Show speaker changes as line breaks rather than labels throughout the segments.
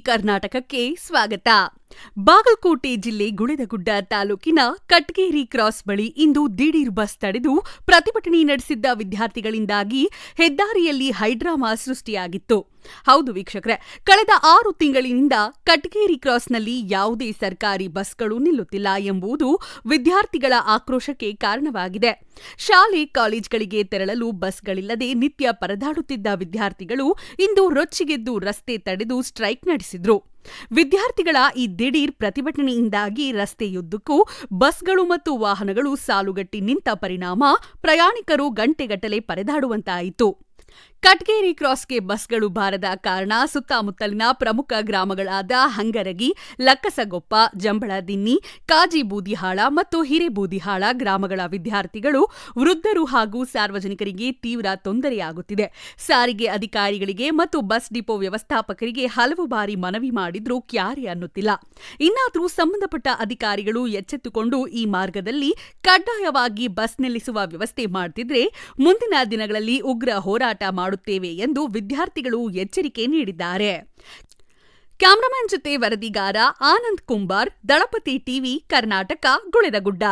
ಕರ್ನಾಟಕಕ್ಕೆ ಸ್ವಾಗತ. ಬಾಗಲಕೋಟೆ ಜಿಲ್ಲೆ ಗುಳೇದಗುಡ್ಡ ತಾಲೂಕಿನ ಕಟ್ಗೇರಿ ಕ್ರಾಸ್ ಬಳಿ ಇಂದು ದಿಢೀರ್ ಬಸ್ ತಡೆದು ಪ್ರತಿಭಟನೆ ನಡೆಸಿದ್ದ ವಿದ್ಯಾರ್ಥಿಗಳಿಂದಾಗಿ ಹೆದ್ದಾರಿಯಲ್ಲಿ ಹೈಡ್ರಾಮಾ ಸೃಷ್ಟಿಯಾಗಿತ್ತು. ಹೌದು ವೀಕ್ಷಕರೇ, ಕಳೆದ 6 ತಿಂಗಳಿನಿಂದ ಕಟ್ಗೇರಿ ಕ್ರಾಸ್ನಲ್ಲಿ ಯಾವುದೇ ಸರ್ಕಾರಿ ಬಸ್ಗಳು ನಿಲ್ಲುತ್ತಿಲ್ಲ ಎಂಬುದು ವಿದ್ಯಾರ್ಥಿಗಳ ಆಕ್ರೋಶಕ್ಕೆ ಕಾರಣವಾಗಿದೆ. ಶಾಲೆ ಕಾಲೇಜ್ಗಳಿಗೆ ತೆರಳಲು ಬಸ್ಗಳಿಲ್ಲದೆ ನಿತ್ಯ ಪರದಾಡುತ್ತಿದ್ದ ವಿದ್ಯಾರ್ಥಿಗಳು ಇಂದು ರೊಚ್ಚಿಗೆದ್ದು ರಸ್ತೆ ತಡೆದು ಸ್ಟ್ರೈಕ್ ನಡೆಸಿದ್ರು. ವಿದ್ಯಾರ್ಥಿಗಳ ಈ ದಿಢೀರ್ ಪ್ರತಿಭಟನೆಯಿಂದಾಗಿ ರಸ್ತೆಯುದ್ದಕ್ಕೂ ಬಸ್ಗಳು ಮತ್ತು ವಾಹನಗಳು ಸಾಲುಗಟ್ಟಿ ನಿಂತ ಪರಿಣಾಮ ಪ್ರಯಾಣಿಕರು ಗಂಟೆಗಟ್ಟಲೆ ಪರದಾಡುವಂತಾಯಿತು. ಕಟ್ಗೇರಿ ಕ್ರಾಸ್ಗೆ ಬಸ್ಗಳು ಬಾರದ ಕಾರಣ ಸುತ್ತಮುತ್ತಲಿನ ಪ್ರಮುಖ ಗ್ರಾಮಗಳಾದ ಹಂಗರಗಿ, ಲಕ್ಕಸಗೊಪ್ಪ, ಜಂಬಳದಿನ್ನಿ, ಕಾಜಿಬೂದಿಹಾಳ ಮತ್ತು ಹಿರೇಬೂದಿಹಾಳ ಗ್ರಾಮಗಳ ವಿದ್ಯಾರ್ಥಿಗಳು, ವೃದ್ಧರು ಹಾಗೂ ಸಾರ್ವಜನಿಕರಿಗೆ ತೀವ್ರ ತೊಂದರೆಯಾಗುತ್ತಿದೆ. ಸಾರಿಗೆ ಅಧಿಕಾರಿಗಳಿಗೆ ಮತ್ತು ಬಸ್ ಡಿಪೋ ವ್ಯವಸ್ಥಾಪಕರಿಗೆ ಹಲವು ಬಾರಿ ಮನವಿ ಮಾಡಿದ್ರೂ ಕ್ಯಾರೆ ಅನ್ನುತ್ತಿಲ್ಲ. ಇನ್ನಾದರೂ ಸಂಬಂಧಪಟ್ಟ ಅಧಿಕಾರಿಗಳು ಎಚ್ಚೆತ್ತುಕೊಂಡು ಈ ಮಾರ್ಗದಲ್ಲಿ ಕಡ್ಡಾಯವಾಗಿ ಬಸ್ ನಿಲ್ಲಿಸುವ ವ್ಯವಸ್ಥೆ ಮಾಡುತ್ತಿದ್ರೆ ಮುಂದಿನ ದಿನಗಳಲ್ಲಿ ಉಗ್ರ ಹೋರಾಟ ಮಾಡುತ್ತೇವೆ ಎಂದು ವಿದ್ಯಾರ್ಥಿಗಳು ಎಚ್ಚರಿಕೆ ನೀಡಿದ್ದಾರೆ. ಕ್ಯಾಮರಾಮನ್ ಜೊತೆ ವರದಿಗಾರ Anand Kumbar, Dalapathi TV, Karnataka, Guledagudda.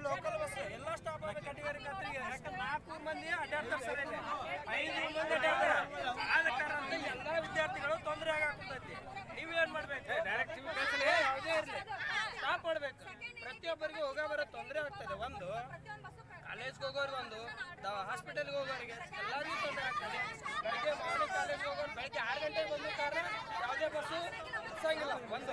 Local bus ಎಲ್ಲ ಸ್ಟಾಪ್ ಕಟ್ಟಿಗಾರಿ ಕತ್ರಿಗೆ ಯಾಕಂದ್ರೆ 4 ಮಂದಿ ಅಡ್ಡಾಡ್ತಾರೆ ಸರ್, 5 ಮಂದಿ ಅಡ್ಡಾಡ್ತಾರೆ. ಆದ ಕಾರಣ ಎಲ್ಲ ವಿದ್ಯಾರ್ಥಿಗಳು ತೊಂದರೆ ಆಗಾಕತ್ತೈತಿ. ನೀವೇನ್ ಮಾಡ್ಬೇಕು? ಡೈರೆಕ್ಟ್ ಕಳಿಸಲಿ, ಯಾವುದೇ ಇರಲಿ ಸ್ಟಾಪ್ ಮಾಡ್ಬೇಕು. ಪ್ರತಿಯೊಬ್ಬರಿಗೂ ಹೋಗೋ ಬರೋ ತೊಂದರೆ ಆಗ್ತದೆ. ಒಂದು ಕಾಲೇಜ್ಗೆ ಹೋಗೋರು, ಒಂದು ಹಾಸ್ಪಿಟಲ್ಗೆ ಹೋಗೋರಿಗೆ ಎಲ್ಲರಿಗೂ ತೊಂದರೆ ಆಗ್ತದೆ. ಬೆಳಗ್ಗೆ ಮಾರ್ನಿಂಗ್ ಕಾಲೇಜ್ಗೆ ಹೋಗೋರು ಬೆಳಗ್ಗೆ 6 ಗಂಟೆಗೆ ಬಂದ ಕಾರಣ ಯಾವುದೇ ಬಸ್ಸು ನಿಲ್ಸಂಗಿಲ್ಲ. ಒಂದು